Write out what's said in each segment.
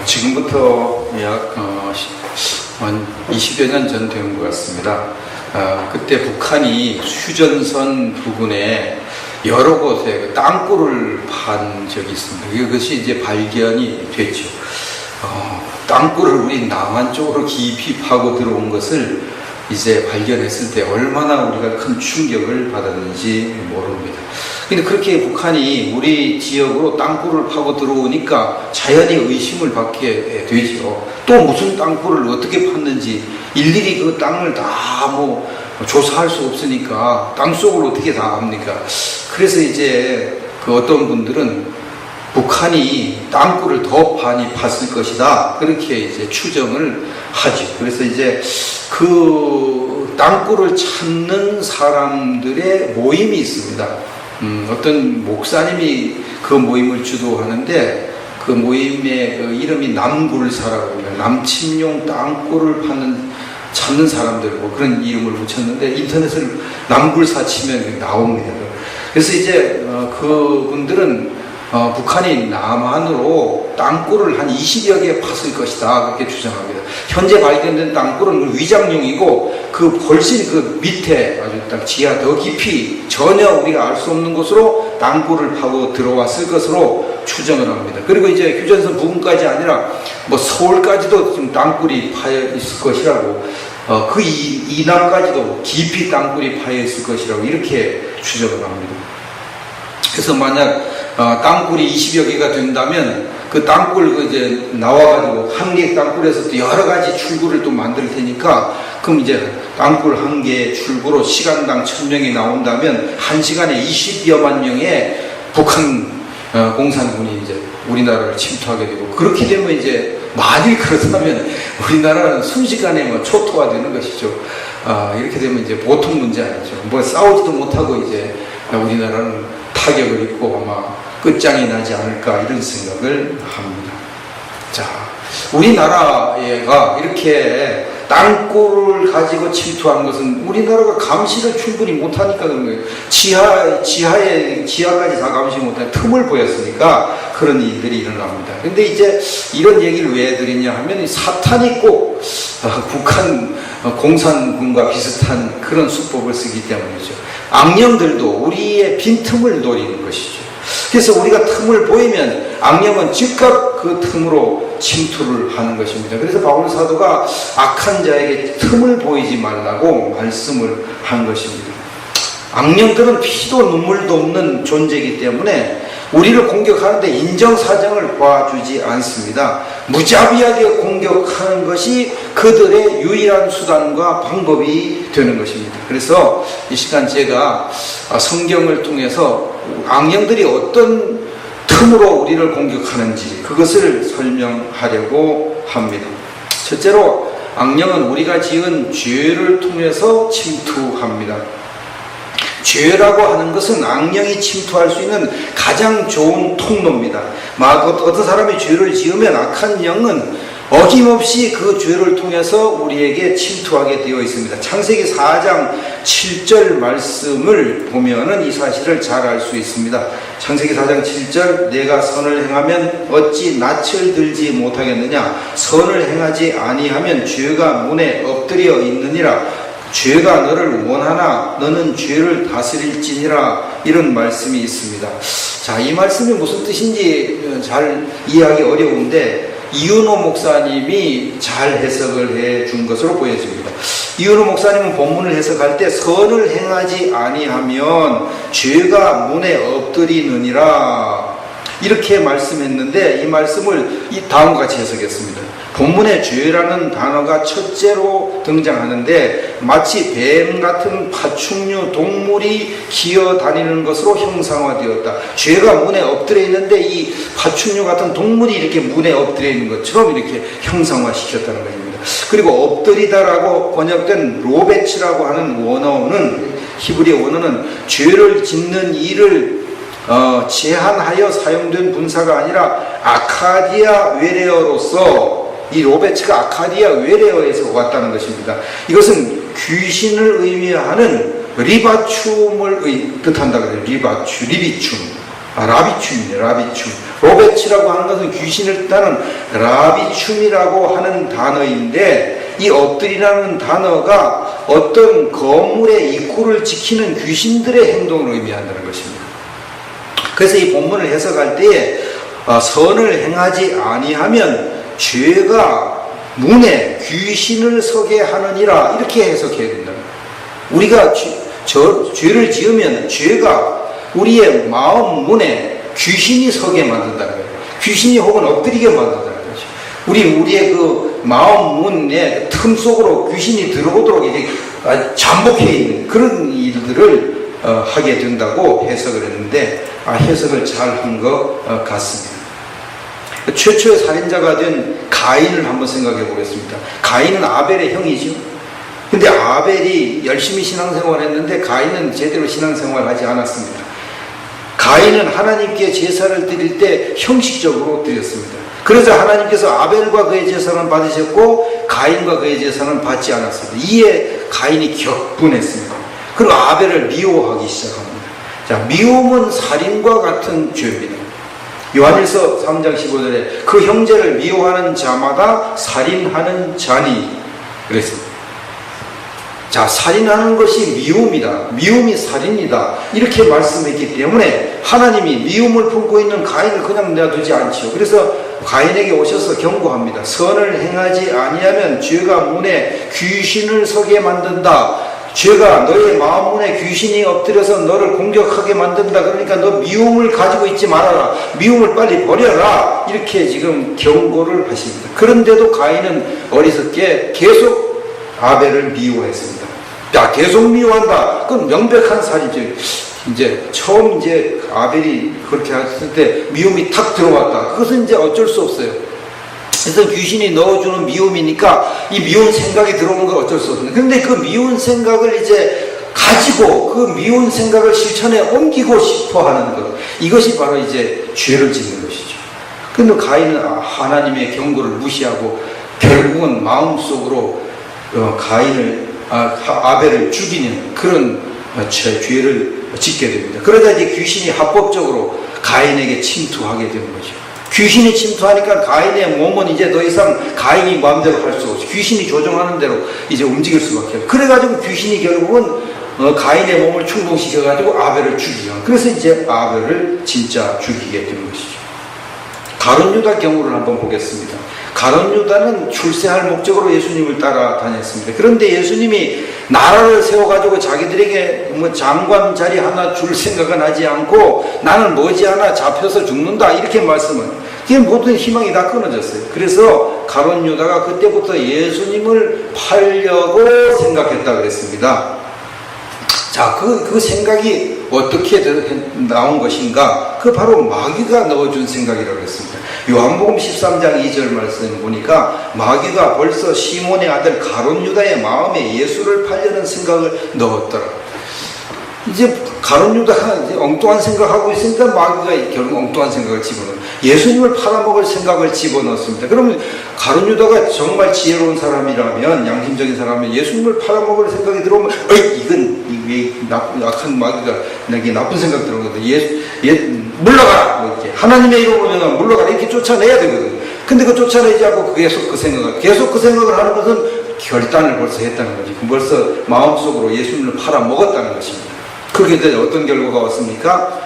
지금부터 약 한 20여 년 전 된 것 같습니다. 그때 북한이 휴전선 부근에 여러 곳에 땅굴을 판 적이 있습니다. 그것이 이제 발견이 됐죠. 땅굴을 우리 남한 쪽으로 깊이 파고 들어온 것을 이제 발견했을 때 얼마나 우리가 큰 충격을 받았는지 모릅니다. 근데 그렇게 북한이 우리 지역으로 땅굴을 파고 들어오니까 자연히 의심을 받게 되죠. 또 무슨 땅굴을 어떻게 팠는지 일일이 그 땅을 다 조사할 수 없으니까 땅속을 어떻게 다 합니까? 그래서 이제 그 어떤 분들은 북한이 땅굴을 더 많이 팠을 것이다, 그렇게 이제 추정을 하죠. 그래서 이제 그 땅굴을 찾는 사람들의 모임이 있습니다. 어떤 목사님이 그 모임을 주도하는데 그 모임의 그 이름이 남굴사라고 합니다. 남침용 땅굴을 찾는 사람들 그런 이름을 붙였는데 인터넷을 남굴사 치면 나옵니다. 그래서 이제 그분들은 북한이 남한으로 땅굴을 한 20여 개 팠을 것이다, 그렇게 주장합니다. 현재 발견된 땅굴은 위장용이고 훨씬 그 밑에 아주 딱 지하 더 깊이 전혀 우리가 알 수 없는 곳으로 땅굴을 파고 들어왔을 것으로 추정을 합니다. 그리고 이제 휴전선 부근까지 아니라 서울까지도 지금 땅굴이 파여 있을 것이라고, 그 이남까지도 깊이 땅굴이 파여 있을 것이라고 이렇게 추정을 합니다. 그래서 만약 땅굴이 20여 개가 된다면 그 땅굴 이제 나와가지고 한 개 땅굴에서 또 여러 가지 출구를 또 만들 테니까, 그럼 이제 땅굴 한 개 출구로 시간당 1000명이 나온다면 1시간에 20여만 명의 북한 공산군이 이제 우리나라를 침투하게 되고, 그렇게 되면 이제 만일 그렇다면 우리나라는 순식간에 초토화되는 것이죠. 이렇게 되면 이제 보통 문제 아니죠. 싸우지도 못하고 이제 우리나라는 타격을 입고 아마 끝장이 나지 않을까, 이런 생각을 합니다. 자, 우리나라가 이렇게 땅굴을 가지고 침투한 것은 우리나라가 감시를 충분히 못하니까 그런 거예요. 지하까지 다 감시 못하는 틈을 보였으니까 그런 일들이 일어납니다. 근데 이제 이런 얘기를 왜 드리냐 하면, 사탄이 꼭 북한 공산군과 비슷한 그런 수법을 쓰기 때문이죠. 악령들도 우리의 빈틈을 노리는 것이죠. 그래서 우리가 틈을 보이면 악령은 즉각 그 틈으로 침투를 하는 것입니다. 그래서 바울 사도가 악한 자에게 틈을 보이지 말라고 말씀을 한 것입니다. 악령들은 피도 눈물도 없는 존재이기 때문에 우리를 공격하는데 인정사정을 봐주지 않습니다. 무자비하게 공격하는 것이 그들의 유일한 수단과 방법이 되는 것입니다. 그래서 이 시간 제가 성경을 통해서 악령들이 어떤 틈으로 우리를 공격하는지 그것을 설명하려고 합니다. 첫째로, 악령은 우리가 지은 죄를 통해서 침투합니다. 죄라고 하는 것은 악령이 침투할 수 있는 가장 좋은 통로입니다. 어떤 사람이 죄를 지으면 악한 영은 어김없이 그 죄를 통해서 우리에게 침투하게 되어 있습니다. 창세기 4장 7절 말씀을 보면은 이 사실을 잘 알 수 있습니다. 창세기 4장 7절, 내가 선을 행하면 어찌 낯을 들지 못하겠느냐? 선을 행하지 아니하면 죄가 문에 엎드려 있느니라. 죄가 너를 원하나 너는 죄를 다스릴지니라. 이런 말씀이 있습니다. 자, 이 말씀이 무슨 뜻인지 잘 이해하기 어려운데 이윤호 목사님이 잘 해석을 해 준 것으로 보여집니다. 이윤호 목사님은 본문을 해석할 때 선을 행하지 아니하면 죄가 문에 엎드리느니라, 이렇게 말씀했는데 이 말씀을 다음과 같이 해석했습니다. 본문에 죄라는 단어가 첫째로 등장하는데 마치 뱀 같은 파충류 동물이 기어다니는 것으로 형상화되었다. 죄가 문에 엎드려 있는데 이 파충류 같은 동물이 이렇게 문에 엎드려 있는 것처럼 이렇게 형상화시켰다는 것입니다. 그리고 엎드리다라고 번역된 로베츠라고 하는 원어는, 히브리 원어는 죄를 짓는 일을 제한하여 사용된 분사가 아니라 아카디아 외래어로서, 이 로베츠가 아카디아 외래어에서 왔다는 것입니다. 이것은 귀신을 의미하는 리바춤을 뜻한다고 해요. 리비춤. 라비춤입니다. 라비춤. 로베츠라고 하는 것은 귀신을 따는 라비춤이라고 하는 단어인데, 이 엎드리라는 단어가 어떤 건물의 입구를 지키는 귀신들의 행동을 의미한다는 것입니다. 그래서 이 본문을 해석할 때에 선을 행하지 아니하면 죄가 문에 귀신을 서게 하느니라, 이렇게 해석해야 된다. 우리가 죄를 지으면 죄가 우리의 마음 문에 귀신이 서게 만든다는 거예요. 귀신이 혹은 엎드리게 만든다는 거죠. 우리의 그 마음 문의 틈 속으로 귀신이 들어오도록 이제 잠복해 있는 그런 일들을 하게 된다고 해석을 했는데, 해석을 잘 한 것 같습니다. 최초의 살인자가 된 가인을 한번 생각해 보겠습니다. 가인은 아벨의 형이죠. 근데 아벨이 열심히 신앙생활을 했는데 가인은 제대로 신앙생활을 하지 않았습니다. 가인은 하나님께 제사를 드릴 때 형식적으로 드렸습니다. 그래서 하나님께서 아벨과 그의 제사는 받으셨고 가인과 그의 제사는 받지 않았습니다. 이에 가인이 격분했습니다. 그리고 아벨을 미워하기 시작합니다. 자, 미움은 살인과 같은 죄입니다. 요한일서 3장 15절에 그 형제를 미워하는 자마다 살인하는 자니 그랬습니다. 자, 살인하는 것이 미움이다. 미움이 살인이다. 이렇게 말씀했기 때문에 하나님이 미움을 품고 있는 가인을 그냥 놔두지 않지요. 그래서 가인에게 오셔서 경고합니다. 선을 행하지 아니하면 죄가 문에 귀신을 서게 만든다. 죄가 너의 마음 문에 귀신이 엎드려서 너를 공격하게 만든다. 그러니까 너 미움을 가지고 있지 말아라. 미움을 빨리 버려라. 이렇게 지금 경고를 하십니다. 그런데도 가인은 어리석게 계속 아벨을 미워했습니다. 야, 계속 미워한다. 그건 명백한 살인죄. 이제 처음 아벨이 그렇게 했을 때 미움이 탁 들어왔다. 그것은 이제 어쩔 수 없어요. 그래서 귀신이 넣어주는 미움이니까 이 미운 생각이 들어오는 건 어쩔 수 없습니다. 그런데 그 미운 생각을 이제 가지고 그 미운 생각을 실천에 옮기고 싶어 하는 것. 이것이 바로 이제 죄를 짓는 것이죠. 그런데 가인은 하나님의 경고를 무시하고 결국은 마음속으로 아벨을 죽이는 그런 죄를 짓게 됩니다. 그러다 이제 귀신이 합법적으로 가인에게 침투하게 되는 거죠. 귀신이 침투하니까 가인의 몸은 이제 더 이상 가인이 마음대로 할 수 없어. 귀신이 조종하는 대로 이제 움직일 수밖에 없어요. 그래가지고 귀신이 결국은 가인의 몸을 충동시켜가지고 아벨을 죽이죠. 그래서 이제 아벨을 진짜 죽이게 되는 것이죠. 가룟 유다 경우를 한번 보겠습니다. 가룟 유다는 출세할 목적으로 예수님을 따라다녔습니다. 그런데 예수님이 나라를 세워가지고 자기들에게 장관 자리 하나 줄 생각은 하지 않고 나는 머지않아 잡혀서 죽는다 이렇게 말씀은, 그게 모든 희망이 다 끊어졌어요. 그래서 가룟 유다가 그때부터 예수님을 팔려고 생각했다 그랬습니다. 자, 그 생각이 어떻게 나온 것인가? 그 바로 마귀가 넣어준 생각이라고 했습니다. 요한복음 13장 2절 말씀 보니까 마귀가 벌써 시몬의 아들 가룟 유다의 마음에 예수를 팔려는 생각을 넣었더라. 이제 가룟 유다가 이제 엉뚱한 생각하고 있으니까 마귀가 결국 엉뚱한 생각을 집어넣어요. 예수님을 팔아먹을 생각을 집어넣습니다. 그러면 가룟 유다가 정말 지혜로운 사람이라면, 양심적인 사람이면 예수님을 팔아먹을 생각이 들어오면 이건 왜 약한 마귀가 내게 나쁜 생각 들어오거든. 물러가라! 뭐 이렇게 하나님의 이름으로 물러가라! 이렇게 쫓아내야 되거든. 근데 그 쫓아내지 않고 계속 그 생각을 하는 것은 결단을 벌써 했다는 거지. 벌써 마음속으로 예수님을 팔아먹었다는 것입니다. 그렇게 되면 어떤 결과가 왔습니까?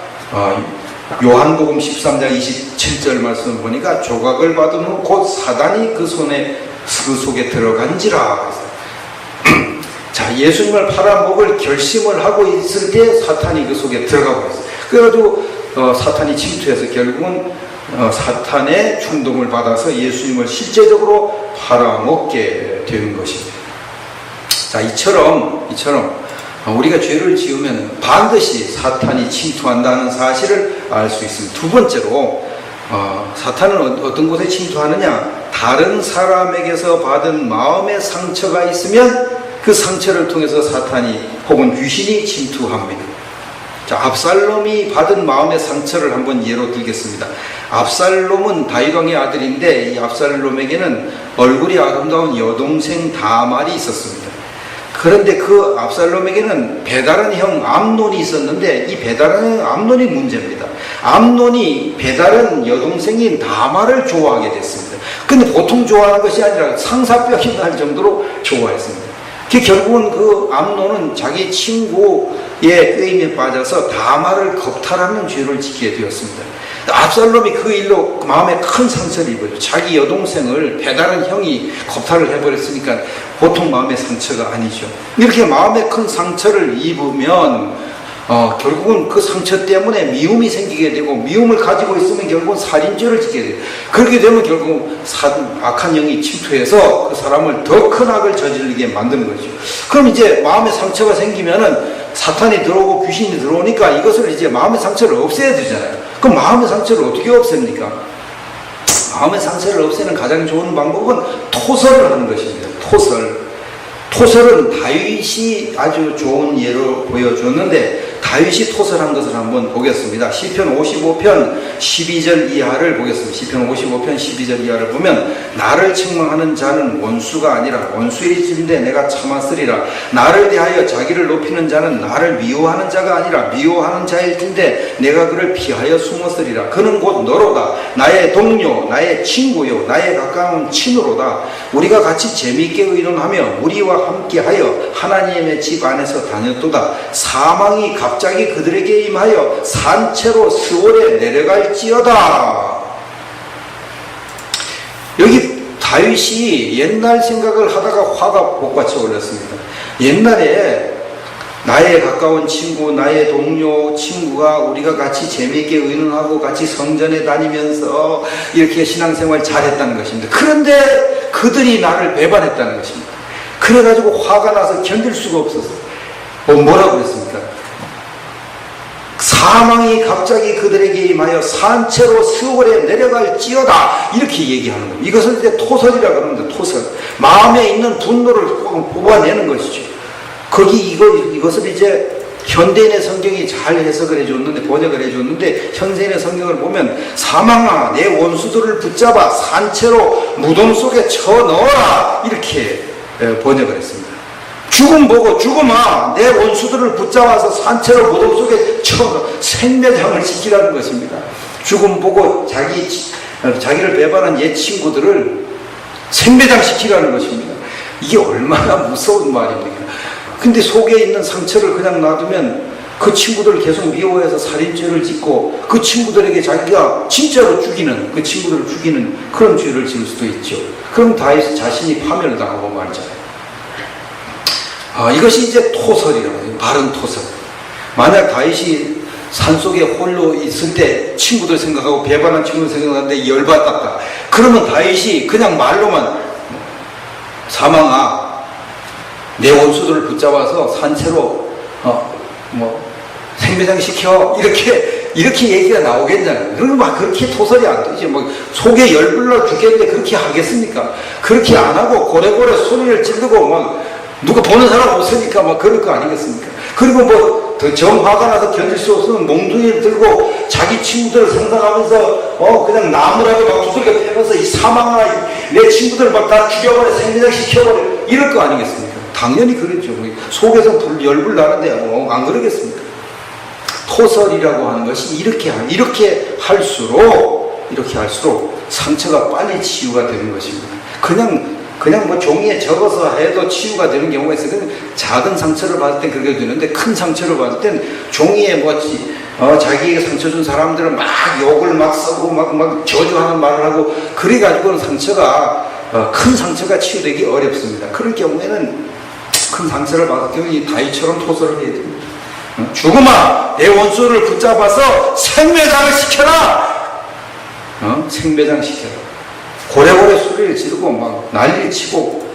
요한복음 13장 27절 말씀을 보니까 조각을 받은 후 곧 사단이 그 속에 들어간지라. 자, 예수님을 팔아먹을 결심을 하고 있을 때 사탄이 그 속에 들어가 버렸어요. 그래가지고 사탄이 침투해서 결국은 사탄의 충동을 받아서 예수님을 실제적으로 팔아먹게 되는 것입니다. 자, 이처럼 우리가 죄를 지으면 반드시 사탄이 침투한다는 사실을 알 수 있습니다. 두 번째로 사탄은 어떤 곳에 침투하느냐? 다른 사람에게서 받은 마음의 상처가 있으면 그 상처를 통해서 사탄이 혹은 귀신이 침투합니다. 자, 압살롬이 받은 마음의 상처를 한번 예로 들겠습니다. 압살롬은 다윗왕의 아들인데 이 압살롬에게는 얼굴이 아름다운 여동생 다말이 있었습니다. 그런데 그 압살롬에게는 배다른 형 암논이 있었는데 이 배다른 형 암논이 문제입니다. 암논이 배다른 여동생인 다말을 좋아하게 됐습니다. 근데 보통 좋아하는 것이 아니라 상사병이 날 정도로 좋아했습니다. 결국은 그 암논은 자기 친구의 꾀임에 빠져서 다말을 겁탈하는 죄를 짓게 되었습니다. 압살롬이 그 일로 마음에 큰 상처를 입어요. 자기 여동생을 배다른 형이 겁탈을 해버렸으니까 보통 마음의 상처가 아니죠. 이렇게 마음에 큰 상처를 입으면 결국은 그 상처 때문에 미움이 생기게 되고, 미움을 가지고 있으면 결국은 살인죄를 짓게 돼요. 그렇게 되면 결국 악한 영이 침투해서 그 사람을 더 큰 악을 저지르게 만드는 거죠. 그럼 이제 마음의 상처가 생기면은 사탄이 들어오고 귀신이 들어오니까 이것을 이제 마음의 상처를 없애야 되잖아요. 그럼 마음의 상처를 어떻게 없앱니까? 마음의 상처를 없애는 가장 좋은 방법은 토설을 하는 것입니다. 토설은 다윗이 아주 좋은 예로 보여줬는데, 다윗이 토설한 것을 한번 보겠습니다. 시편 55편 12절 이하를 보겠습니다. 시편 55편 12절 이하를 보면, 나를 책망하는 자는 원수가 아니라 원수일진데 내가 참았으리라. 나를 대하여 자기를 높이는 자는 나를 미워하는 자가 아니라 미워하는 자일진데 내가 그를 피하여 숨었으리라. 그는 곧 너로다. 나의 동료, 나의 친구요, 나의 가까운 친으로다. 우리가 같이 재미있게 의논하며 우리와 함께하여 하나님의 집 안에서 다녔도다. 사망이 갑자기 그들에게 임하여 산채로 스올에 내려갈지어다. 여기 다윗이 옛날 생각을 하다가 화가 복받쳐 올렸습니다. 옛날에 나의 가까운 친구, 나의 동료, 친구가 우리가 같이 재미있게 의논하고 같이 성전에 다니면서 이렇게 신앙생활 잘했다는 것입니다. 그런데 그들이 나를 배반했다는 것입니다. 그래가지고 화가 나서 견딜 수가 없어서 뭐라고 그랬습니까? 사망이 갑자기 그들에게 임하여 산채로 스올에 내려갈지어다, 이렇게 얘기하는 거예요. 이것을 이제 토설이라고 하는데, 토설, 마음에 있는 분노를 뽑아내는 것이죠. 이것을 이제 현대인의 성경이 잘 해석을 해줬는데, 번역을 해줬는데, 현대인의 성경을 보면 사망아 내 원수들을 붙잡아 산채로 무덤 속에 쳐넣어라, 이렇게 번역을 했습니다. 죽음 보고 죽음아 내 원수들을 붙잡아서 산채로 무덤 속에 생매장을 시키라는 것입니다. 죽음 보고 자기를 배반한 옛 친구들을 생매장 시키라는 것입니다. 이게 얼마나 무서운 말입니까? 근데 속에 있는 상처를 그냥 놔두면 그 친구들을 계속 미워해서 살인죄를 짓고, 그 친구들에게 자기가 진짜로 죽이는, 그 친구들을 죽이는 그런 죄를 지을 수도 있죠. 그럼 다윗 자신이 파멸당하고 말잖아요. 이것이 이제 토설이라고 해요. 바른 토설. 만약 다윗이 산속에 홀로 있을 때 친구들 생각하고 배반한 친구들 생각하는데 열받았다. 그러면 다윗이 그냥 말로만 사망아 내 원수들을 붙잡아서 산채로 생매장 시켜, 이렇게 얘기가 나오겠냐고요. 그러면 막 그렇게 토설이 안 되지. 속에 열불러 죽겠는데 그렇게 하겠습니까? 그렇게 안 하고 고래고래 소리를 지르고 누가 보는 사람 없으니까 그럴 거 아니겠습니까? 그리고 더 정화가 나서 견딜 수 없으면 몽둥이를 들고 자기 친구들을 상상하면서 그냥 나무라고 막 두들겨 패면서 이 사망아 내 친구들을 막 다 죽여버려, 생매장 시켜버려, 이럴 거 아니겠습니까? 당연히 그렇죠. 속에서 열불 나는데 안 그러겠습니까? 토설이라고 하는 것이 이렇게 할수록 상처가 빨리 치유가 되는 것입니다. 그냥 종이에 적어서 해도 치유가 되는 경우가 있어요. 작은 상처를 받을 땐 그렇게 되는데, 큰 상처를 받을 땐 종이에 자기에게 상처 준 사람들은 막 욕을 막 쓰고 막 저주하는 말을 하고, 그래가지고는 큰 상처가 치유되기 어렵습니다. 그런 경우에는 큰 상처를 받을 경우에 다윗처럼 토설을 해야 됩니다. 죽음아 내 원수를 붙잡아서 생매장을 시켜라. 생매장 시켜라. 고래고래 소리를 지르고 막 난리를 치고,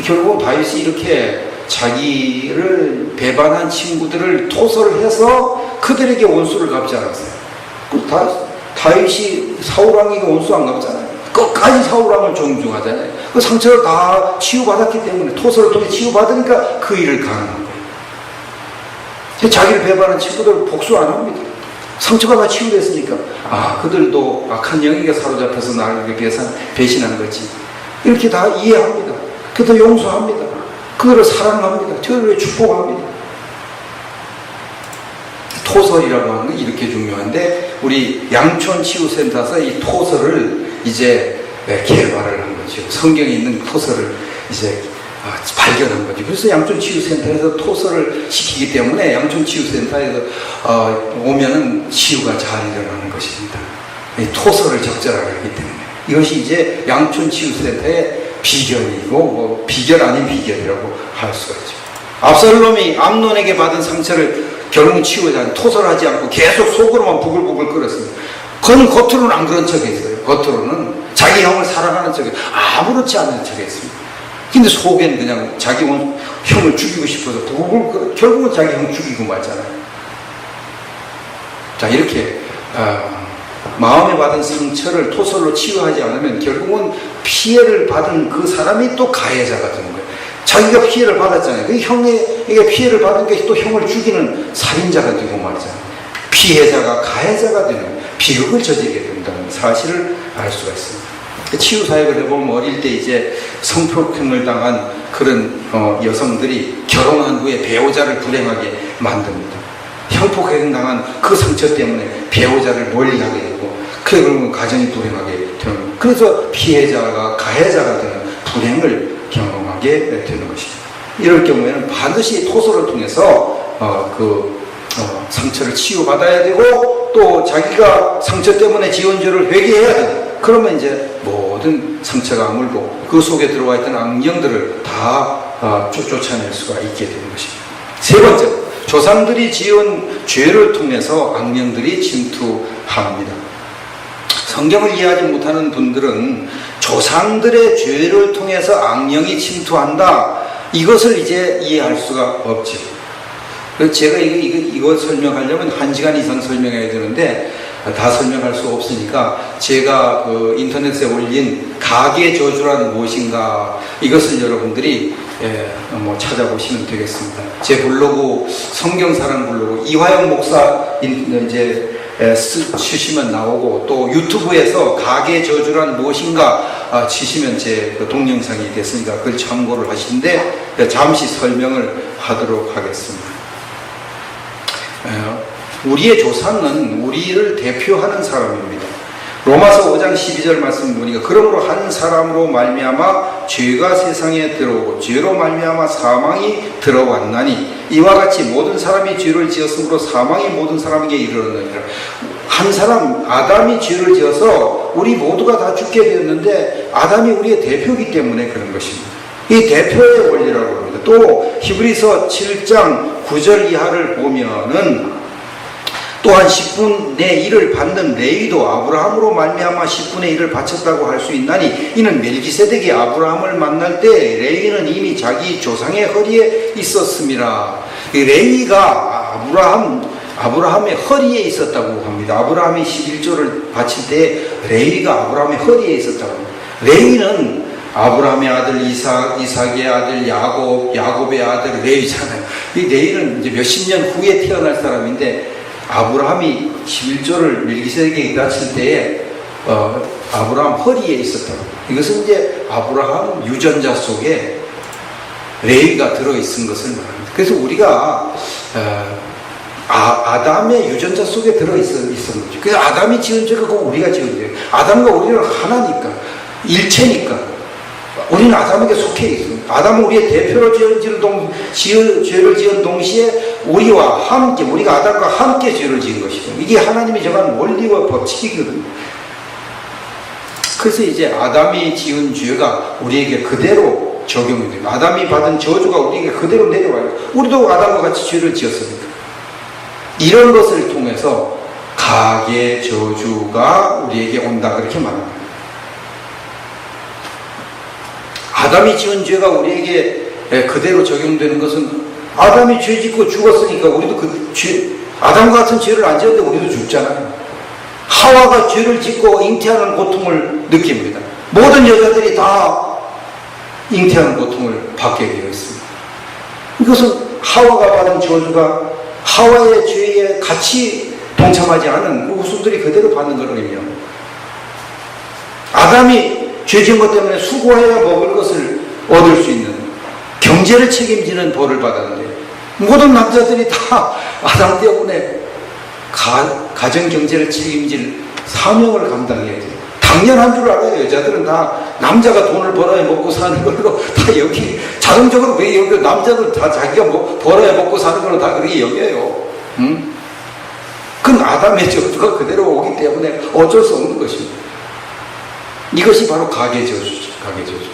결국 다윗이 이렇게 자기를 배반한 친구들을 토설을 해서 그들에게 원수를 갚지 않았어요. 다윗이 사울왕에게 원수 안 갚잖아요. 끝까지 사울왕을 존중하잖아요. 그 상처를 다 치유받았기 때문에, 토설을 통해 치유받으니까 그 일을 가능한 거예요. 자기를 배반한 친구들 복수 안 합니다. 상처가 다 치유됐으니까, 그들도 악한 영에게 사로잡혀서 나를 이렇게 배신한 거지, 이렇게 다 이해합니다. 그들도 용서합니다. 그들을 사랑합니다. 그들을 축복합니다. 토설이라고 하는 건 이렇게 중요한데, 우리 양촌치유센터에서 이 토설을 이제 개발을 한 거죠. 성경에 있는 토설을 이제 발견한 거죠. 그래서 양촌치유센터에서 토설을 시키기 때문에 양촌치유센터에서 오면은 치유가 잘 일어나는 것입니다. 이 토설을 적절하게 하기 때문에. 이것이 이제 양촌치유센터의 비결이고, 뭐 비결 아닌 비결이라고 할 수가 있죠. 압살롬이 암논에게 받은 상처를 결국은 치유하지 않고 토설하지 않고 계속 속으로만 부글부글 끓였습니다. 그는 겉으로는 안 그런 척했어요. 겉으로는 자기 형을 사랑하는 척에 아무렇지 않은 척했습니다. 근데 속엔 그냥 자기 형을 죽이고 싶어서 부글부글 결국은 자기 형 죽이고 말잖아요. 자, 이렇게 마음에 받은 상처를 토설로 치유하지 않으면 결국은 피해를 받은 그 사람이 또 가해자가 되는 거예요. 자기가 피해를 받았잖아요. 그 형에게 피해를 받은 게 또 형을 죽이는 살인자가 되고 말이잖아요. 피해자가 가해자가 되는 비극을 저지르게 된다는 사실을 알 수가 있습니다. 치유 사역을 해보면 어릴 때 이제 성폭행을 당한 그런 여성들이 결혼한 후에 배우자를 불행하게 만듭니다. 형폭행 당한 그 상처 때문에 배우자를 멀리하게 되고, 그러면 가정이 불행하게 되는 거예요. 그래서 피해자가 가해자가 되는 불행을 경험하게 되는 것입니다. 이럴 경우에는 반드시 토설을 통해서 상처를 치유받아야 되고, 또 자기가 상처 때문에 지은 죄를 회개해야 돼요. 그러면 이제 모든 상처가 아물고 그 속에 들어와 있던 악령들을 다 쫓아낼 수가 있게 되는 것입니다. 세 번째, 조상들이 지은 죄를 통해서 악령들이 침투합니다. 성경을 이해하지 못하는 분들은 조상들의 죄를 통해서 악령이 침투한다, 이것을 이제 이해할 수가 없죠. 그래서 제가 이거 설명하려면 1시간 이상 설명해야 되는데 다 설명할 수 없으니까, 제가 그 인터넷에 올린 가계 저주란 무엇인가, 이것을 여러분들이 찾아보시면 되겠습니다. 제 블로그, 성경사랑 블로그 이화영 목사 이제 치시면 나오고, 또 유튜브에서 가계 저주란 무엇인가 치시면 제 그 동영상이 됐으니까 그걸 참고를 하시는데, 잠시 설명을 하도록 하겠습니다. 우리의 조상은 우리를 대표하는 사람입니다. 로마서 5장 12절 말씀 보니까, 그러므로 한 사람으로 말미암아 죄가 세상에 들어오고 죄로 말미암아 사망이 들어왔나니, 이와 같이 모든 사람이 죄를 지었으므로 사망이 모든 사람에게 이르렀느니라. 한 사람 아담이 죄를 지어서 우리 모두가 다 죽게 되었는데, 아담이 우리의 대표이기 때문에 그런 것입니다. 이 대표의 원리라고 합니다. 또 히브리서 7장 9절 이하를 보면은, 또한 10분의 1을 받는 레위도 아브라함으로 말미암아 10분의 1을 바쳤다고 할 수 있나니, 이는 멜기세덱이 아브라함을 만날 때 레위는 이미 자기 조상의 허리에 있었음이라. 이 레위가 아브라함의 허리에 있었다고 합니다. 아브라함이 11조를 바칠 때 레위가 아브라함의 허리에 있었다고 합니다. 레위는 아브라함의 아들 이삭의 아들 야곱의 아들 레위잖아요. 이 레위는 이제 몇십 년 후에 태어날 사람인데, 아브라함이 11조를 멜기세덱에게 바칠 때에 아브라함 허리에 있었다고. 이것은 이제 아브라함 유전자 속에 레위가 들어있은 것을 말합니다. 그래서 우리가 아담의 유전자 속에 들어있었는 거죠. 그래서 아담이 지은 죄가 꼭 우리가 지은 죄예요. 아담과 우리는 하나니까, 일체니까 우리는 아담에게 속해 있습니다. 아담은 우리의 대표로 죄를 지은 동시에 우리와 함께, 우리가 아담과 함께 죄를 지은 것이죠. 이게 하나님이 정한 원리와 법칙이거든요. 그래서 이제 아담이 지은 죄가 우리에게 그대로 적용이 돼요. 아담이 받은 저주가 우리에게 그대로 내려와요. 우리도 아담과 같이 죄를 지었습니다. 이런 것을 통해서 가계 저주가 우리에게 온다, 그렇게 말합니다. 아담이 지은 죄가 우리에게 그대로 적용되는 것은, 아담이 죄 짓고 죽었으니까 우리도 아담과 같은 죄를 안 지었는데 우리도 죽잖아요. 하와가 죄를 짓고 잉태하는 고통을 느낍니다. 모든 여자들이 다 잉태하는 고통을 받게 되어 있습니다. 이것은 하와가 받은 저주가 하와의 죄에 같이 동참하지 않은 그 후손들이 그대로 받는 걸 의미합니다. 아담이 죄 지은 것 때문에 수고해야 먹을 것을 얻을 수 있는 경제를 책임지는 벌을 받았는데, 모든 남자들이 다 아담 때문에 가정 경제를 책임질 사명을 감당해야 돼요. 당연한 줄 알아요. 여자들은 다 남자가 돈을 벌어야 먹고 사는 걸로 다 여기 자동적으로 왜 여기 남자들 다 자기가 벌어야 먹고 사는 걸로 다 그렇게 여겨요. 응? 그건 아담의 저주가 그대로 오기 때문에 어쩔 수 없는 것입니다. 이것이 바로 가계 저주죠. 가계 저주.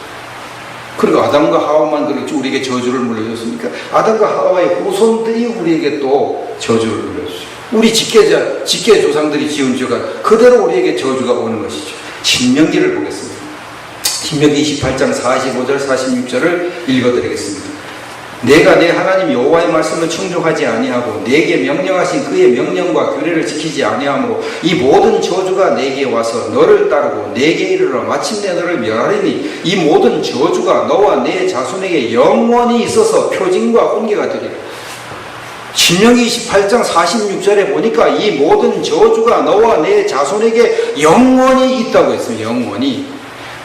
그리고 아담과 하와만 그렇게 우리에게 저주를 물려줬으니까 아담과 하와의 후손들이 우리에게 또 저주를 물려줬어요. 우리 직계 조상들이 지은 죄가 그대로 우리에게 저주가 오는 것이죠. 신명기를 보겠습니다. 신명기 28장 45절 46절을 읽어드리겠습니다. 내가 내 하나님 여호와의 말씀을 청종하지 아니하고 내게 명령하신 그의 명령과 규례를 지키지 아니하므로 이 모든 저주가 내게 와서 너를 따르고 내게 이르러 마침내 너를 멸하리니 이 모든 저주가 너와 내 자손에게 영원히 있어서 표징과 훈계가 되리라. 신명기 28장 46절에 보니까 이 모든 저주가 너와 내 자손에게 영원히 있다고 했습니다. 영원히.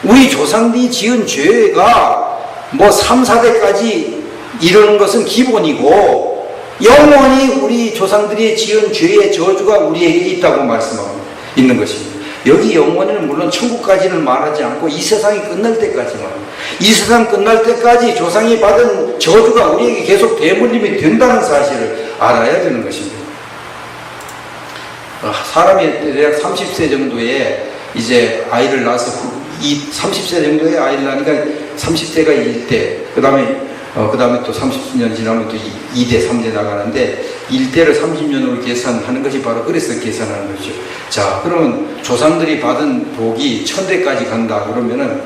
우리 조상들이 지은 죄가 3, 4대까지 이러는 것은 기본이고 영원히 우리 조상들이 지은 죄의 저주가 우리에게 있다고 말씀하고 있는 것입니다. 여기 영원히는 물론 천국까지는 말하지 않고 이 세상이 끝날 때까지만, 이 세상 끝날 때까지 조상이 받은 저주가 우리에게 계속 대물림이 된다는 사실을 알아야 되는 것입니다. 사람이 대략 30세 정도에 이제 아이를 낳아서 이 30세 정도에 아이를 낳으니까 30세가 1대, 그 다음에 또 30년 지나면 또 2대, 3대 나가는데 1대를 30년으로 계산하는 것이 바로 그래서 계산하는 것이죠. 자, 그러면 조상들이 받은 복이 1000대까지 간다 그러면은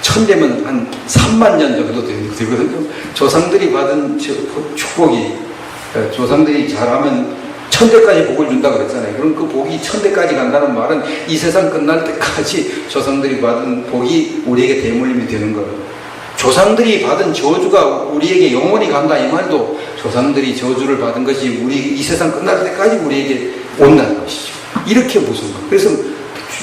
1000대면 한 3만 년 정도 되거든요. 조상들이 받은 축복이, 조상들이 잘하면 1000대까지 복을 준다 그랬잖아요. 그럼 그 복이 1000대까지 간다는 말은 이 세상 끝날 때까지 조상들이 받은 복이 우리에게 대물림이 되는 거예요. 조상들이 받은 저주가 우리에게 영원히 간다 이 말도 조상들이 저주를 받은 것이 이 세상 끝날 때까지 우리에게 온다는 것이죠. 이렇게 무슨 거. 그래서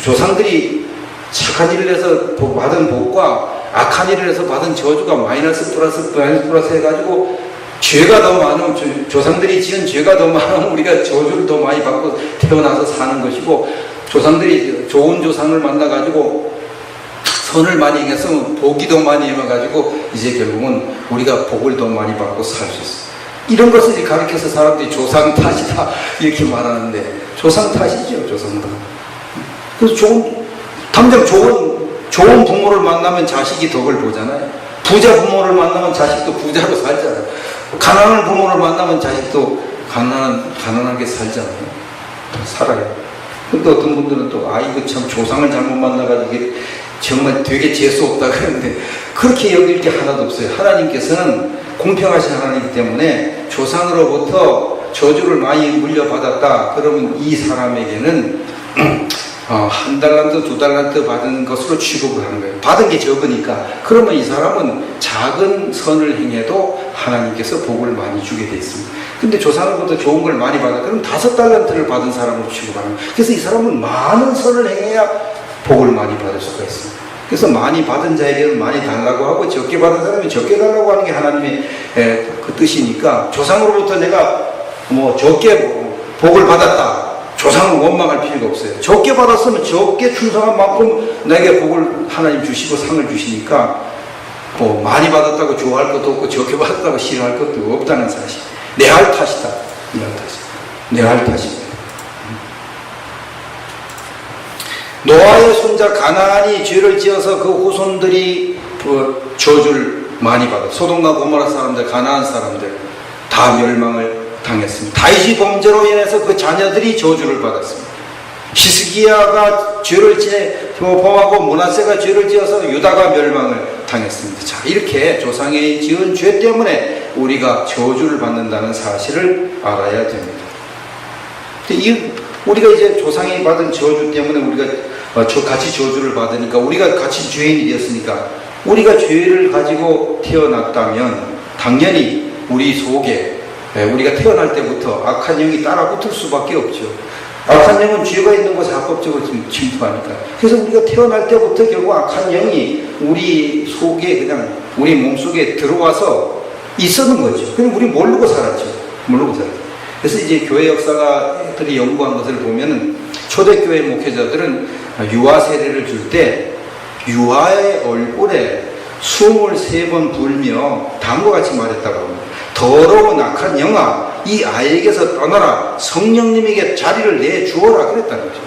조상들이 착한 일을 해서 받은 복과 악한 일을 해서 받은 저주가 마이너스 플러스 해가지고 죄가 더 많으면, 조상들이 지은 죄가 더 많으면 우리가 저주를 더 많이 받고 태어나서 사는 것이고, 조상들이 좋은 조상을 만나가지고 선을 많이 행했으면 복이 더 많이 해가지고 이제 결국은 우리가 복을 더 많이 받고 살 수 있어요. 이런 것을 가르쳐서 사람들이 조상 탓이다 이렇게 말하는데 조상 탓이죠. 조상 탓. 그래서 당장 좋은 부모를 만나면 자식이 덕을 보잖아요. 부자 부모를 만나면 자식도 부자로 살잖아요. 가난한 부모를 만나면 자식도 가난하게 살잖아요. 살아요. 근데 어떤 분들은 또 이거 참 조상을 잘못 만나가지고 정말 되게 재수없다 그러는데 그렇게 여길 게 하나도 없어요. 하나님께서는 공평하신 하나님이기 때문에 조상으로부터 저주를 많이 물려받았다 그러면 이 사람에게는 1달란트, 2달란트 받은 것으로 취급을 하는 거예요. 받은 게 적으니까. 그러면 이 사람은 작은 선을 행해도 하나님께서 복을 많이 주게 돼 있습니다. 근데 조상으로부터 좋은 걸 많이 받아 그럼 5달란트를 받은 사람으로 취급하는 거예요. 그래서 이 사람은 많은 선을 행해야 복을 많이 받을 수가 있습니다. 그래서 많이 받은 자에게는 많이 달라고 하고 적게 받은 사람이 적게 달라고 하는 게 하나님의 그 뜻이니까 조상으로부터 내가 적게 복을 받았다. 조상을 원망할 필요가 없어요. 적게 받았으면 적게 충성한 만큼 내게 복을 하나님 주시고 상을 주시니까 많이 받았다고 좋아할 것도 없고 적게 받았다고 싫어할 것도 없다는 사실. 내 할 탓이다. 내 할 탓이다. 노아의 손자 가나안이 죄를 지어서 그 후손들이 저주를 많이 받아. 소돔과 고모라 사람들, 가나안 사람들 다 멸망을 당했습니다. 다윗이 범죄로 인해서 그 자녀들이 저주를 받았습니다. 히스기야가 죄를 범하고 므낫세가 죄를 지어서 유다가 멸망을 당했습니다. 자, 이렇게 조상이 지은 죄 때문에 우리가 저주를 받는다는 사실을 알아야 됩니다. 우리가 이제 조상이 받은 저주 때문에 우리가 같이 저주를 받으니까 우리가 같이 죄인이 되었으니까 우리가 죄를 가지고 태어났다면 당연히 우리 속에 우리가 태어날 때부터 악한 영이 따라 붙을 수밖에 없죠. 악한 영은 죄가 있는 곳에 합법적으로 침투하니까. 그래서 우리가 태어날 때부터 결국 악한 영이 우리 속에 그냥 우리 몸속에 들어와서 있었는 거죠. 그럼 우리 모르고 살았죠. 그래서 이제 교회 역사가 신학자들이 연구한 것을 보면은 초대교회 목회자들은 유아 세례를 줄 때 유아의 얼굴에 23번 불며 다음과 같이 말했다고 합니다. 더러운 악한 영아, 이 아이에게서 떠나라. 성령님에게 자리를 내주어라. 그랬다는 거죠.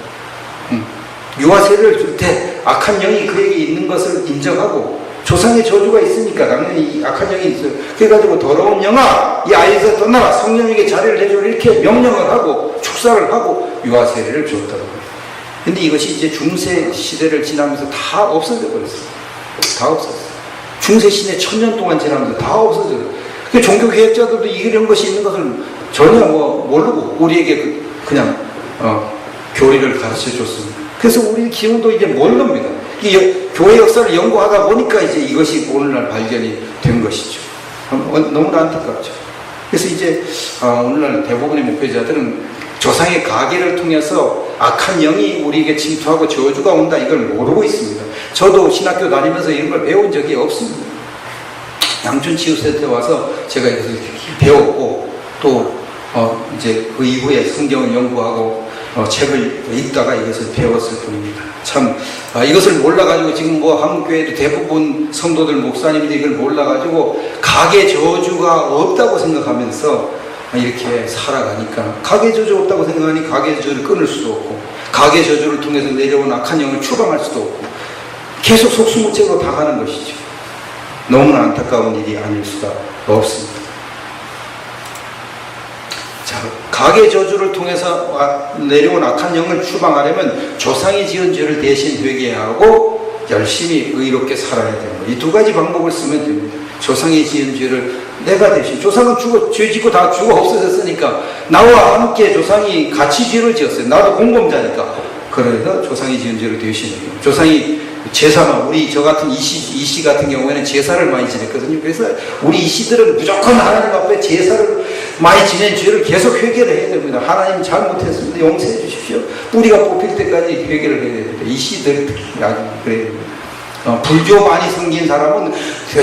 유아 세례를 줄 때 악한 영이 그에게 있는 것을 인정하고, 조상의 저주가 있으니까 당연히 이 악한 영이 있어요. 그래가지고 더러운 영아, 이 아이에서 떠나라. 성령에게 자리를 내주어라. 이렇게 명령을 하고 축사를 하고 유아 세례를 줬다고 해요. 근데 이것이 이제 중세 시대를 지나면서 다 없어져 버렸어요. 다 없어졌어요. 중세 시대 1000년 동안 지나면서 다 없어져요. 종교개혁자들도 이런 것이 있는 것을 전혀 모르고 우리에게 그냥 교리를 가르쳐 줬습니다. 그래서 우리 기운도 이제 모릅니다. 교회 역사를 연구하다 보니까 이제 이것이 오늘날 발견이 된 것이죠. 너무나 안타깝죠. 그래서 이제 오늘날 대부분의 목회자들은 조상의 가계를 통해서 악한 영이 우리에게 침투하고 저주가 온다, 이걸 모르고 있습니다. 저도 신학교 다니면서 이런 걸 배운 적이 없습니다. 양춘치유센터에 와서 제가 이것을 배웠고, 또 이제 그 이후에 성경을 연구하고 책을 읽다가 이것을 배웠을 뿐입니다. 참 이것을 몰라가지고 지금 한국교회도 대부분 성도들 목사님들이 이걸 몰라가지고 가계 저주가 없다고 생각하면서 이렇게 살아가니까, 가계 저주 없다고 생각하니 가계 저주를 끊을 수도 없고, 가계 저주를 통해서 내려온 악한 영을 추방할 수도 없고, 계속 속수무책으로 당하는 것이죠. 너무나 안타까운 일이 아닐 수가 없습니다. 자, 가계 저주를 통해서 내려온 악한 영을 추방하려면 조상이 지은 죄를 대신 회개해야 하고 열심히 의롭게 살아야 됩니다. 이 두 가지 방법을 쓰면 됩니다. 조상이 지은 죄를 내가 대신, 조상은 죄 짓고 다 죽어 없어졌으니까 나와 함께 조상이 같이 죄를 지었어요. 나도 공범자니까. 그래서 조상이 지은 죄를 대신해요. 조상이 제사만, 저 같은 이씨 같은 경우에는 제사를 많이 지냈거든요. 그래서 우리 이씨들은 무조건 하나님 앞에 제사를 많이 지낸 죄를 계속 회개를 해야 됩니다. 하나님 잘못했습니다. 용서해 주십시오. 뿌리가 뽑힐 때까지 회개를 해야 됩니다. 이씨들 특히 아주 그래야 됩니다. 불교 많이 섬긴 사람은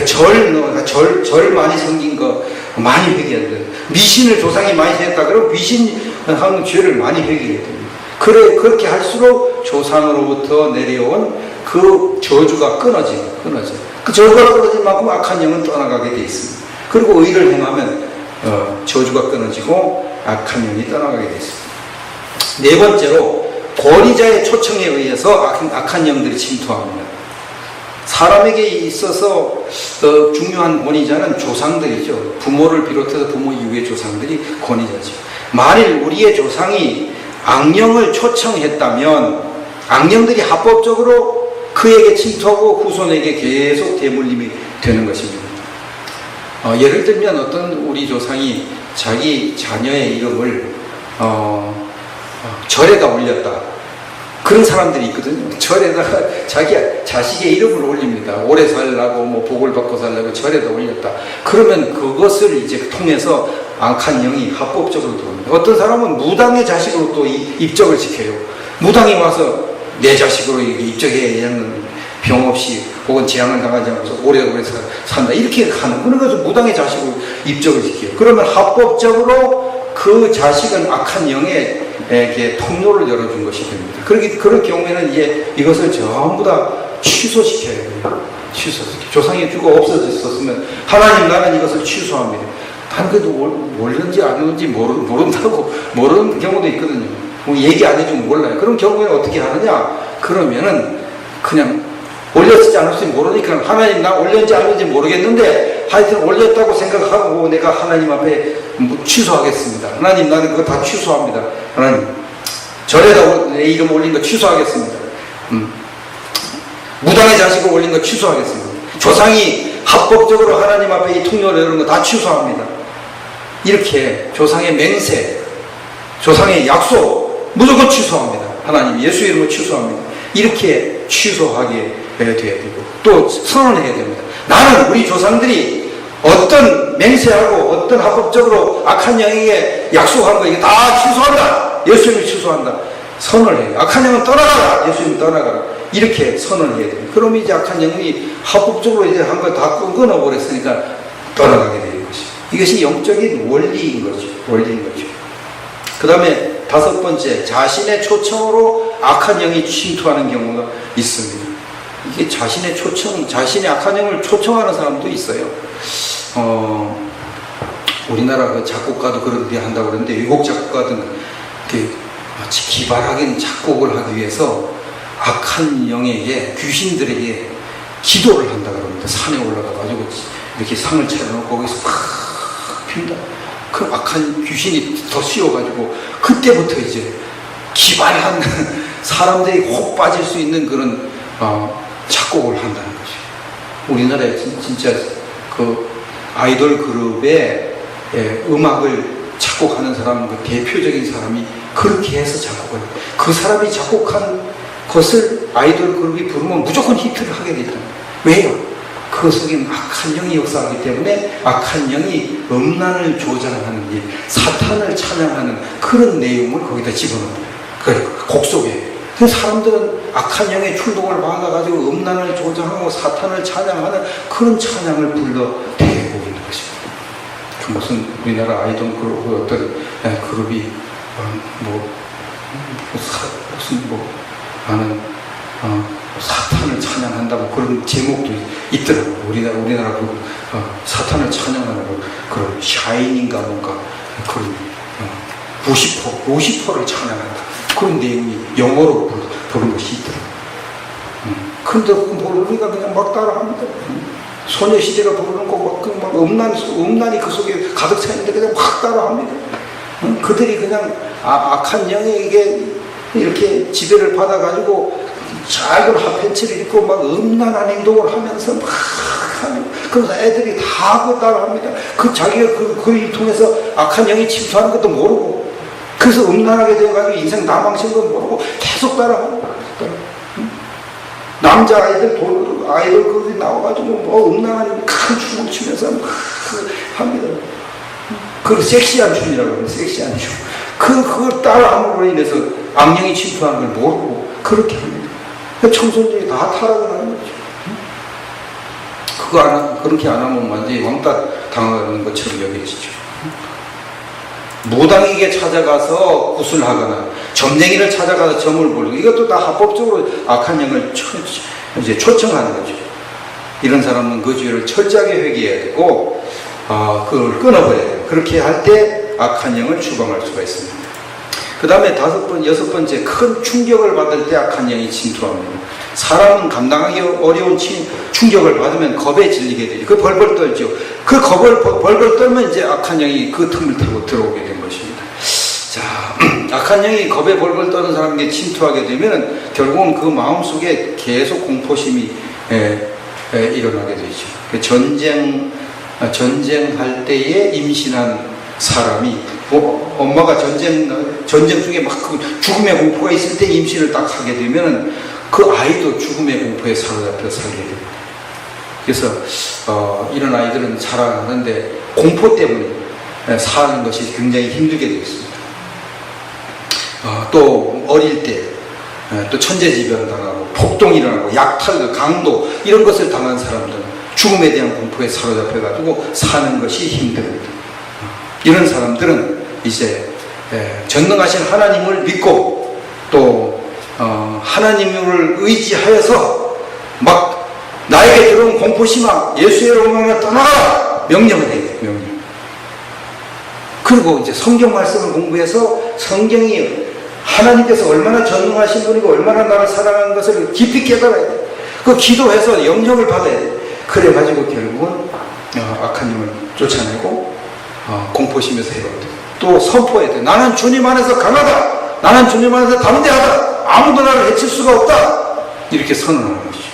절 많이 섬긴 거 많이 회개해야 돼요. 미신을 조상이 많이 지냈다 그러면 미신하는 죄를 많이 회개해야 됩니다. 그렇게 할수록 조상으로부터 내려온 그 저주가 끊어져요. 그 저주가 끊어진 만큼 악한 영은 떠나가게 돼 있습니다. 그리고 의를 행하면 저주가 끊어지고 악한 영이 떠나가게 돼 있습니다. 네 번째로, 권위자의 초청에 의해서 악한 영들이 침투합니다. 사람에게 있어서 중요한 권위자는 조상들이죠. 부모를 비롯해서 부모 이후의 조상들이 권위자죠. 만일 우리의 조상이 악령을 초청했다면 악령들이 합법적으로 그에게 침투하고 후손에게 계속 대물림이 되는 것입니다. 예를 들면 어떤 우리 조상이 자기 자녀의 이름을 절에다 올렸다. 그런 사람들이 있거든요. 절에다가 자기 자식의 이름을 올립니다. 오래 살라고 복을 받고 살라고 절에다 올렸다. 그러면 그것을 이제 통해서 악한 영이 합법적으로 들어옵니다. 어떤 사람은 무당의 자식으로 또 입적을 시켜요. 무당이 와서 내 자식으로 입적해, 얘는 병 없이 혹은 재앙을 당하지 않아서 오래오래 산다, 이렇게 하는, 그런 것을 무당의 자식으로 입적을 시켜요. 그러면 합법적으로 그 자식은 악한 영에게 통로를 열어준 것이 됩니다. 그런 경우에는 이제 이것을 전부 다 취소시켜야 돼요. 조상이 죽어 없어졌었으면 하나님, 나는 이것을 취소합니다. 단 그래도 몰랐는지 아는지 모르는 경우도 있거든요. 얘기 안 해주면 몰라요. 그런 경우에는 어떻게 하느냐? 그러면은 그냥 올렸을지 안 올렸을지 모르니까, 하나님, 나 올렸는지 안 올렸는지 모르겠는데 하여튼 올렸다고 생각하고 내가 하나님 앞에 취소하겠습니다. 하나님, 나는 그거 다 취소합니다. 하나님, 절에다 내 이름 올린 거 취소하겠습니다. 무당의 자식을 올린 거 취소하겠습니다. 조상이 합법적으로 하나님 앞에 이 통로를 여는 거 다 취소합니다. 이렇게 조상의 맹세, 조상의 약속 무조건 취소합니다. 하나님, 예수 이름으로 취소합니다. 이렇게 취소하게 돼야 되고, 또 선언해야 됩니다. 나는 우리 조상들이 어떤 맹세하고 어떤 합법적으로 악한 영에게 약속한 거 이게 다 취소한다. 예수 이름으로 취소한다. 선언을 해요. 악한 영은 떠나가라. 예수 이름으로 떠나가라. 이렇게 선언을 해야 됩니다. 그럼 이제 악한 영이 합법적으로 이제 한 걸 다 끊어버렸으니까 떠나가게 되는 것이죠. 이것이 영적인 원리인 거죠. 그 다음에 다섯 번째, 자신의 초청으로 악한 영이 침투하는 경우가 있습니다. 이게 자신의 초청, 자신의 악한 영을 초청하는 사람도 있어요. 우리나라 그 작곡가도 그런 데 한다고 그러는데, 외국 작곡가들은 마치 기발하게 작곡을 하기 위해서 악한 영에게, 귀신들에게 기도를 한다 그럽니다. 산에 올라가가지고 이렇게 상을 차려놓고 거기서 막 핀다. 그 악한 귀신이 더 씌워가지고 그때부터 이제 기발한 사람들이 혹 빠질 수 있는 그런 작곡을 한다는 거죠. 우리나라에 진짜 그 아이돌 그룹의 음악을 작곡하는 사람, 그 대표적인 사람이 그렇게 해서 작곡을 해요. 그 사람이 작곡한 것을 아이돌 그룹이 부르면 무조건 히트를 하게 되잖아요. 왜요? 그 속에 악한 영이 역사하기 때문에 악한 영이 음란을 조장하는 일, 사탄을 찬양하는 그런 내용을 거기다 집어넣어요. 그 곡 속에. 그래서 사람들은 악한 영의 충동을 받아가지고 음란을 조장하고 사탄을 찬양하는 그런 찬양을 불러대고 있는 것입니다. 그 무슨 우리나라 아이돌 그룹, 어떤 그룹이 나는 사탄을 찬양한다고 그런 제목도 있더라고요. 우리나라 그 사탄을 찬양하는 그런 샤이닝가 뭔가 그런 루시퍼를 찬양한다. 그런 내용이 영어로 부른 것이 있더라고요. 근데 우리가 그냥 막 따라합니다. 소녀시대가 부르는 거 막 음란이 그 속에 가득 차 있는데 그냥 막 따라합니다. 그들이 그냥 악한 영에게 이렇게 지배를 받아가지고 작은 핫팬츠를 입고 막 음란한 행동을 하면서 막 하는, 그래서 애들이 다 그거 따라합니다. 자기가 그걸 통해서 악한 영이 침투하는 것도 모르고, 그래서 음란하게 되어가지고 인생 다 망친 건 모르고 계속 따라합니다. 남자 아이돌 그룹이 나와가지고 뭐 음란한 큰 춤을 추면서 막 합니다. 그걸 섹시한 춤이라고 합니다. 섹시한 춤. 그걸 따라함으로 인해서 악령이 침투하는 걸 모르고 그렇게 합니다. 청소년들이 다 타락을 하는 거죠. 그렇게 안 하면 완전히 왕따 당하는 것처럼 여겨지죠. 무당에게 찾아가서 구슬하거나 점쟁이를 찾아가서 점을 보르고, 이것도 다 합법적으로 악한 영을 이제 초청하는 거죠. 이런 사람은 그 죄를 철저하게 회개해야 되고 그걸 끊어버려야 돼요. 그렇게 할 때 악한 영을 추방할 수가 있습니다. 그 다음에 여섯 번째, 큰 충격을 받을 때 악한 영이 침투합니다. 사람은 감당하기 어려운 충격을 받으면 겁에 질리게 되죠. 그 벌벌 떨죠. 그 겁을 벌벌 떨면 이제 악한 영이 그 틈을 타고 들어오게 된 것입니다. 자, 악한 영이 겁에 벌벌 떠는 사람에게 침투하게 되면 결국은 그 마음속에 계속 공포심이 일어나게 되죠. 전쟁할 때에 임신한 사람이 엄마가 전쟁 중에 막 죽음의 공포가 있을 때 임신을 딱 하게 되면 그 아이도 죽음의 공포에 사로잡혀 살게 됩니다. 그래서 이런 아이들은 살아가는데 공포 때문에 사는 것이 굉장히 힘들게 되어 있습니다. 또 어릴 때 또 천재지변 당하고 폭동이 일어나고 약탈, 강도 이런 것을 당한 사람들은 죽음에 대한 공포에 사로잡혀가지고 사는 것이 힘듭니다. 이런 사람들은 이제 전능하신 하나님을 믿고 또 하나님을 의지하여서 막 나에게 들어온 공포심아 예수의 이름으로 떠나라 명령을 해야 돼요. 명령. 그리고 이제 성경 말씀을 공부해서 성경이 하나님께서 얼마나 전능하신 분이고 얼마나 나를 사랑하는 것을 깊이 깨달아야 돼요. 그 기도해서 영역을 받아야 돼요. 그래가지고 결국은 악한 영을 쫓아내고 공포심에서 해방돼요. 또 선포해야 돼요. 나는 주님 안에서 강하다. 나는 주님 안에서 담대하다. 아무도 나를 해칠 수가 없다. 이렇게 선언하는 것이죠.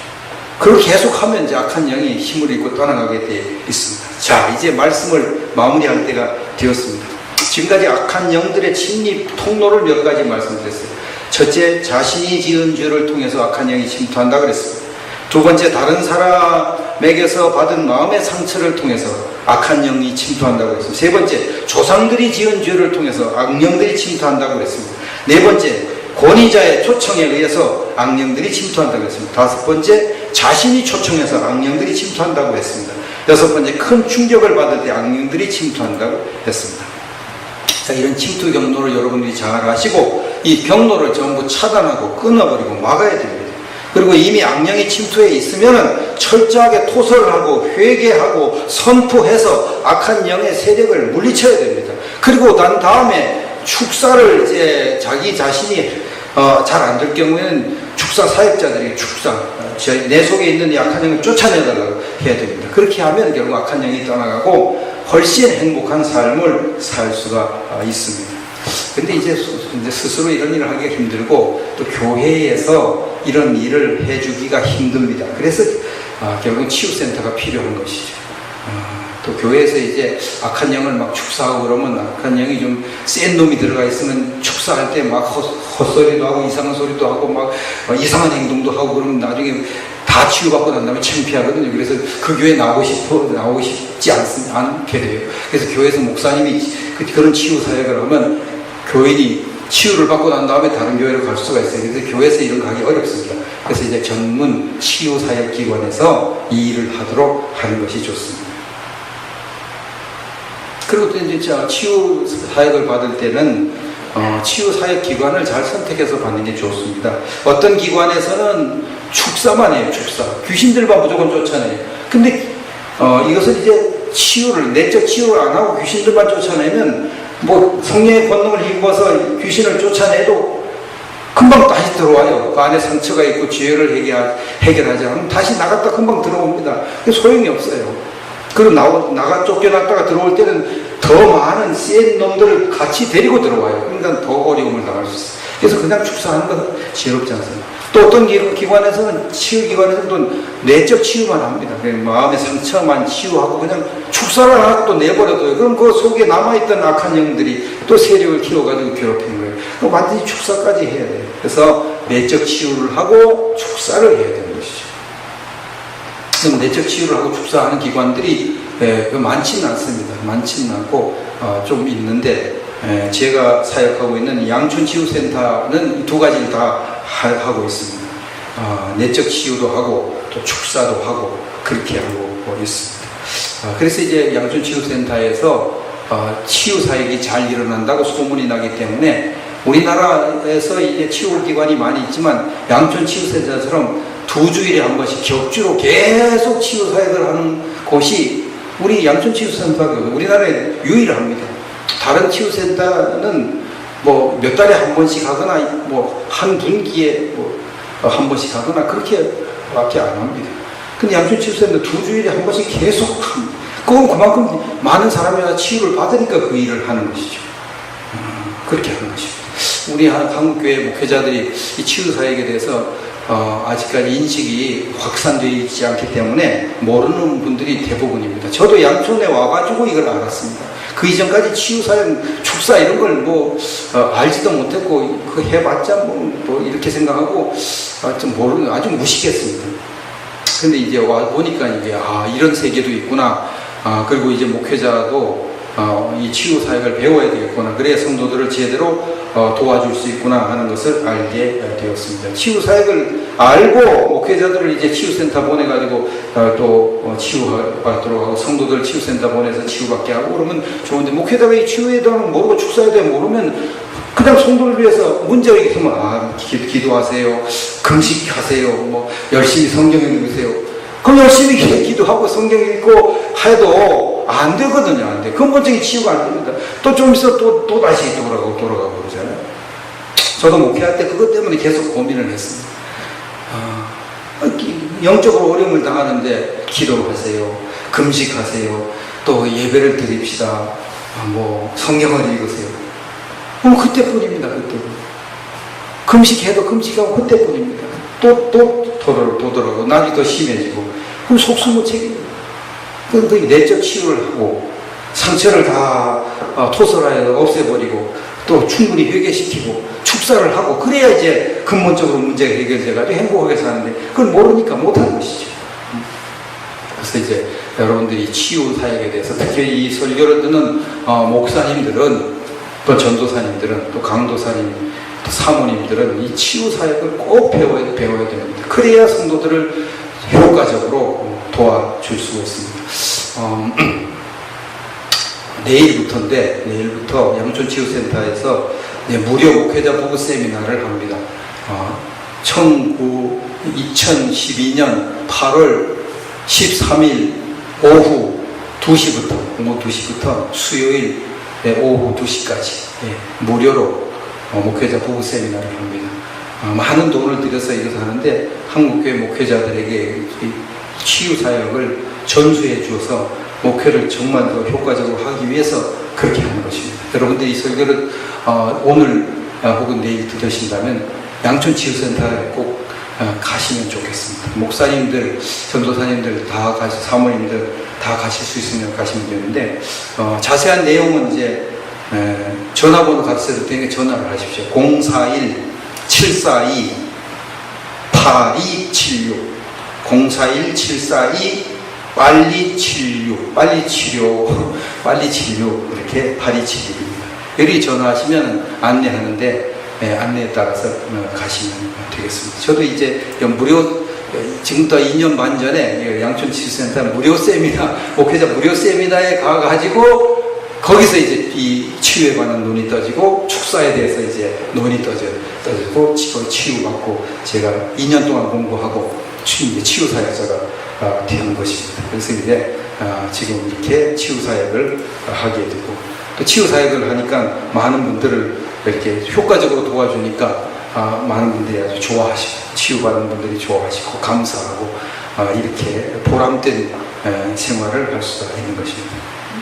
그걸 계속하면 이제 악한 영이 힘을 잃고 떠나가게 되어 있습니다. 자, 이제 말씀을 마무리할 때가 되었습니다. 지금까지 악한 영들의 침입 통로를 몇 가지 말씀드렸어요. 첫째, 자신이 지은 죄를 통해서 악한 영이 침투한다 그랬습니다. 두 번째, 다른 사람에게서 받은 마음의 상처를 통해서 악한 영이 침투한다고 그랬습니다. 세 번째, 조상들이 지은 죄를 통해서 악령들이 침투한다고 그랬습니다. 네 번째, 권위자의 초청에 의해서 악령들이 침투한다고 했습니다. 다섯 번째, 자신이 초청해서 악령들이 침투한다고 했습니다. 여섯 번째, 큰 충격을 받을 때 악령들이 침투한다고 했습니다. 자, 이런 침투 경로를 여러분들이 잘 아시고 이 경로를 전부 차단하고 끊어버리고 막아야 됩니다. 그리고 이미 악령이 침투해 있으면 철저하게 토설을 하고 회개하고 선포해서 악한 영의 세력을 물리쳐야 됩니다. 그리고 난 다음에 축사를 이제 자기 자신이 잘 안 될 경우에는 축사 사역자들이 내 속에 있는 이 악한 영을 쫓아내달라고 해야 됩니다. 그렇게 하면 결국 악한 영이 떠나가고 훨씬 행복한 삶을 살 수가 있습니다. 근데 이제 스스로 이런 일을 하기가 힘들고 또 교회에서 이런 일을 해주기가 힘듭니다. 그래서 결국 치유센터가 필요한 것이죠. 또 교회에서 이제 악한 영을 막 축사하고 그러면 악한 영이 좀 센 놈이 들어가 있으면 축사할 때 막 헛소리도 하고 이상한 소리도 하고 막 이상한 행동도 하고 그러면 나중에 다 치유받고 난 다음에 창피하거든요. 그래서 그 교회 나오고 싶지 않게 돼요. 그래서 교회에서 목사님이 그런 치유 사역을 하면 교인이 치유를 받고 난 다음에 다른 교회로 갈 수가 있어요. 그래서 교회에서 이런 거 하기 어렵습니다. 그래서 이제 전문 치유 사역 기관에서 이 일을 하도록 하는 것이 좋습니다. 그리고 또 이제 치유 사역을 받을 때는 치유 사역 기관을 잘 선택해서 받는 게 좋습니다. 어떤 기관에서는 축사만 해요. 축사. 귀신들만 무조건 쫓아내요. 근데 이것을 이제 내적 치유를 안 하고 귀신들만 쫓아내면 뭐 성령의 권능을 힘입어서 귀신을 쫓아내도 금방 다시 들어와요. 그 안에 상처가 있고 죄를 해결하지 않으면 다시 나갔다 금방 들어옵니다. 소용이 없어요. 그리고 쫓겨났다가 들어올 때는 더 많은 센 놈들을 같이 데리고 들어와요. 그러니까 더 어려움을 당할 수 있어요. 그래서 그냥 축사하는 건 지혜롭지 않습니다. 또 어떤 기관에서는, 치유기관에서는 또 내적 치유만 합니다. 마음의 상처만 치유하고 그냥 축사를 안 하고 또 내버려둬요. 그럼 그 속에 남아있던 악한 영들이 또 세력을 키워가지고 괴롭히는 거예요. 그럼 완전히 축사까지 해야 돼요. 그래서 내적 치유를 하고 축사를 해야 되는 것이죠. 그럼 내적 치유를 하고 축사하는 기관들이 많지는 않습니다. 많지는 않고 좀 있는데 제가 사역하고 있는 양촌치유센터는 두 가지를 다 하고 있습니다. 내적 치유도 하고 또 축사도 하고 그렇게 하고 있습니다. 그래서 이제 양촌치유센터에서 치유 사역이 잘 일어난다고 소문이 나기 때문에 우리나라에서 이제 치유기관이 많이 있지만 양촌치유센터처럼 2주일에 한 번씩 격주로 계속 치유 사역을 하는 곳이 우리 양촌치유센터가 우리나라에 유일합니다. 다른 치유센터는 뭐 몇 달에 한 번씩 하거나 뭐 한 분기에 뭐 한 번씩 하거나 그렇게밖에 안 합니다. 근데 양촌치유센터 2주일에 한 번씩 계속 합니다. 그건 그만큼 많은 사람이 치유를 받으니까 그 일을 하는 것이죠. 그렇게 하는 것입니다. 우리 한국교회 목회자들이 이 치유 사역에 대해서 아직까지 인식이 확산되어 있지 않기 때문에 모르는 분들이 대부분입니다. 저도 양촌에 와가지고 이걸 알았습니다. 그 이전까지 치유사역, 축사 이런 걸 알지도 못했고 그 해봤자 뭐 이렇게 생각하고 아주 무식했습니다. 근데 이제 와 보니까 이게 이런 세계도 있구나. 그리고 이제 목회자도 이 치유 사역을 배워야 되겠구나. 그래야 성도들을 제대로 도와줄 수 있구나 하는 것을 알게 되었습니다. 치유 사역을 알고 목회자들을 이제 치유센터 보내가지고 또 치유받도록 하고 성도들 치유센터 보내서 치유받게 하고 그러면 좋은데 목회자가 이 치유에 대한 모르고 축사에 대한 모르면 그냥 성도를 위해서 문제가 있으면 기도하세요, 금식하세요, 뭐 열심히 성경 읽으세요. 그럼 열심히 기도하고 성경 읽고 해도 안 되거든요. 안 돼. 근본적인 치유가 안 됩니다. 또 좀 있어 또 다시 돌아가고 그러잖아요. 저도 목회할 때 그것 때문에 계속 고민을 했습니다. 영적으로 어려움을 당하는데 기도하세요, 금식하세요, 또 예배를 드립시다, 뭐 성경을 읽으세요. 그때뿐입니다. 그때뿐. 금식해도 금식하고 그때뿐입니다. 또 돌아가고 나중에 더 심해지고 그럼 속수무책입니다. 그 내적 치유를 하고 상처를 다 토설하여 없애버리고 또 충분히 회개시키고 축사를 하고 그래야 이제 근본적으로 문제가 해결돼가지고 행복하게 사는데 그걸 모르니까 못하는 것이죠. 그래서 이제 여러분들이 치유 사역에 대해서 특히 이 설교를 듣는 목사님들은 또 전도사님들은 또 강도사님 또 사모님들은 이 치유 사역을 꼭 배워야 됩니다. 그래야 성도들을 효과적으로 도와줄 수가 있습니다. 내일부터 양촌치유센터에서 무료 목회자 부부 세미나를 합니다. 2012년 8월 13일 오후 2시부터, 오후 2시부터 수요일 오후 2시까지 무료로 목회자 부부 세미나를 합니다. 많은 돈을 들여서 이것을 하는데 한국교회 목회자들에게 치유 사역을 전수해 주어서 목회를 정말 더 효과적으로 하기 위해서 그렇게 하는 것입니다. 여러분들이 이 설교를 오늘 혹은 내일 들으신다면 양촌치유센터에 꼭 가시면 좋겠습니다. 목사님들, 전도사님들 다 가시, 사모님들 다 가실 수 있으면 가시면 되는데 자세한 내용은 이제 전화번호 같이 되니까 전화를 하십시오. 041-742-8276 041-742 빨리 치료 이렇게 8276입니다. 여기 전화하시면 안내하는데 안내에 따라서 가시면 되겠습니다. 저도 이제 무료 지금부터 2년 반 전에 양촌치유센터 무료 세미나 목회자 무료 세미나에 가가지고 거기서 이제 이 치유에 관한 논이 떠지고 축사에 대해서 이제 논이 떠지고 치유받고 제가 2년 동안 공부하고 치유 사역자가 되는 것입니다. 그래서 이제 지금 이렇게 치유 사역을 하게 되고 또 치유 사역을 하니까 많은 분들을 이렇게 효과적으로 도와주니까 많은 분들이 아주 좋아하시고 치유받은 분들이 좋아하시고 감사하고 이렇게 보람된 생활을 할 수가 있는 것입니다.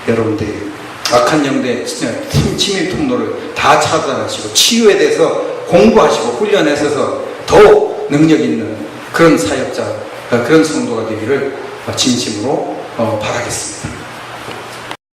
여러분들이 악한 영대 침입 통로를 다 차단하시고 치유에 대해서 공부하시고 훈련하셔서 더욱 능력 있는 그런 사역자, 그런 성도가 되기를 진심으로 바라겠습니다.